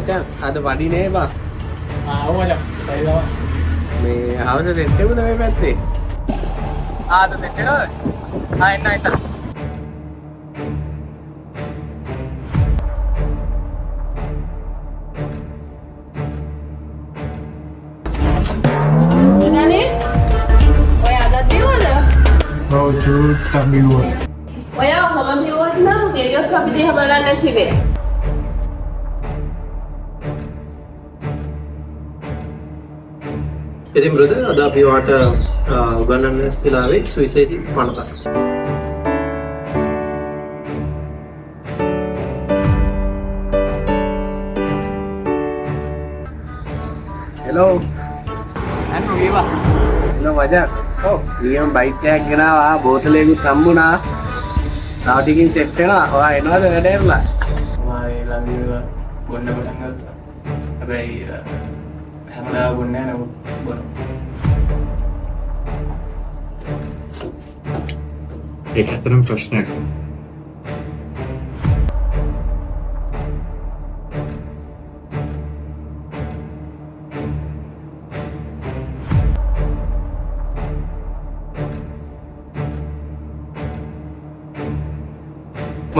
මචං අද වඩිනේ බා. ආව මචං. හරිද? මේ හවස සෙට් එකද මේ පැත්තේ? ආද සෙට් එකද? එන්න. Nani? Oya, ada biwala? ඔව් චූට්ටක් බිව්වා. Oya, මම biwala නම් ගෙලියොත් අපි දිහා බලන්න තිබේ. ඉතින් බ්‍රදර් අද අපි වාට උගන්වන්න ඉස්සෙල්ලාවේ සුවිශේෂී පණතක්. හෙලෝ. අන්න වේවා. හෙලෝ මචං. ඔව්. ඊයම් බයික් එකක් ගෙනාවා බෝතලයකුත් හම්බුණා. තව ටිකින් සෙට් වෙනවා. ඔයා එනවද වැඩේරලා? මම ළඟදී බොන්න පටන් ගත්තා. හැබැයි හැමදාම බොන්නේ නැහැ නේද? බොන්න. ඒක ඇත්තටම ප්‍රශ්නයක්.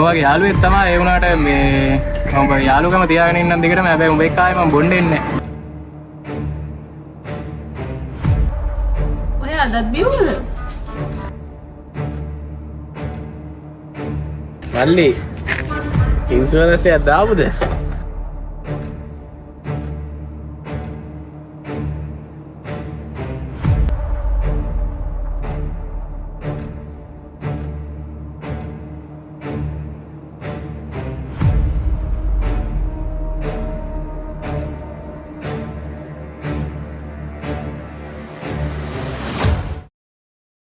මගේ යාළුවෙක් තමයි ඒ වුණාට මේ මම යාළුකම තියාගෙන ඉන්නම් දිගටම හැබැයි උඹ එක්ක ආයේ මම බොන්න එන්නේ නැහැ. Oya, ada biwala? මල්ලි ඉන්ෂුරන්ස් එකක් දාමුද?